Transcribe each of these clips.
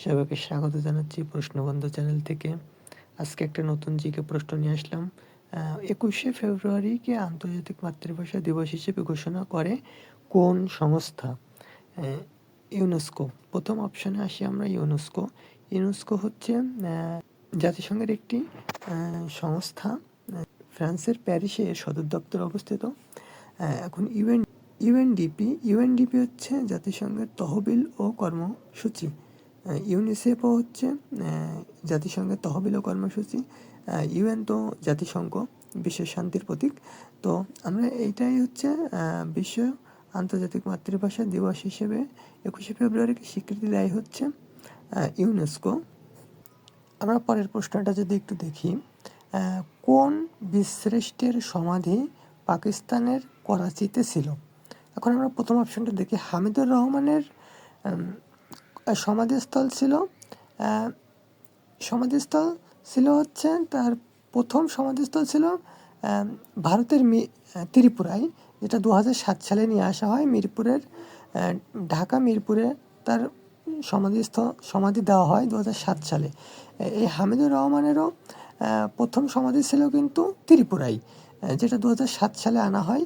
সবাইকে স্বাগত জানাচ্ছি প্রশ্নবন্ধু চ্যানেল থেকে। আজকে একটা নতুন জিকে প্রশ্ন নিয়ে আসলাম। 21শে ফেব্রুয়ারিকে আন্তর্জাতিক মাতৃভাষা দিবস হিসেবে ঘোষণা করে কোন সংস্থা? ইউনেস্কো। প্রথম অপশানে আসি আমরা ইউনেস্কো। ইউনেস্কো হচ্ছে জাতিসংঘের একটি সংস্থা। ফ্রান্সের প্যারিসে এর সদর দপ্তর অবস্থিত। এখন ইউএনডিপি হচ্ছে জাতিসংঘের তহবিল ও কর্মসূচি। ইউনিসেফও হচ্ছে জাতিসংঘের তহবিল ও কর্মসূচি। ইউএন তো জাতিসংঘ, বিশ্বের শান্তির প্রতীক। তো আমরা এইটাই হচ্ছে বিশ্ব আন্তর্জাতিক মাতৃভাষা দিবস হিসেবে 21শে ফেব্রুয়ারিকে স্বীকৃতি দেয় হচ্ছে ইউনেস্কো। আমরা পরের প্রশ্নটা যদি একটু দেখি, কোন বীরশ্রেষ্ঠের সমাধি পাকিস্তানের করাচিতে ছিল? এখন আমরা প্রথম অপশনটা দেখি, হামিদুর রহমানের সমাধিস্থল ছিল হচ্ছে তার প্রথম সমাধিস্থল ছিল ভারতের ত্রিপুরায়, যেটা 2007 সালে নিয়ে আসা হয় মিরপুরের ঢাকা মিরপুরে তার সমাধি দেওয়া হয় 2007 সালে। এই হামিদুর রহমানেরও প্রথম সমাধি ছিল কিন্তু ত্রিপুরায়, যেটা 2007 সালে আনা হয়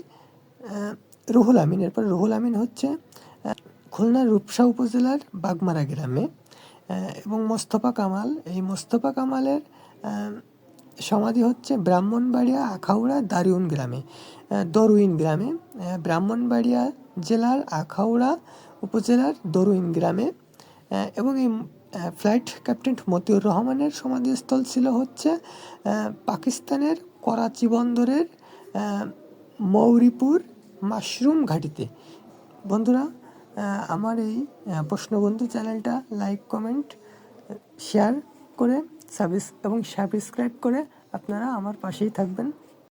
রুহুল আমিন। এরপর রুহুল আমিন হচ্ছে খুলনার রূপসা উপজেলার বাগমারা গ্রামে। এবং মোস্তফা কামালের সমাধি হচ্ছে ব্রাহ্মণবাড়িয়া আখাউড়া দরুইন গ্রামে। ব্রাহ্মণবাড়িয়া জেলার আখাউড়া উপজেলার দরুইন গ্রামে। এবং এই ফ্লাইট ক্যাপ্টেন মতিউর রহমানের সমাধিস্থল ছিল হচ্ছে পাকিস্তানের করাচি বন্দরের মৌরিপুর মাশরুম ঘাঁটিতে। বন্ধুরা, আমার এই প্রশ্নবন্ধু চ্যানেলটা লাইক, কমেন্ট, শেয়ার করে সাবস্ক্রাইব করে আপনারা আমার পাশেই থাকবেন।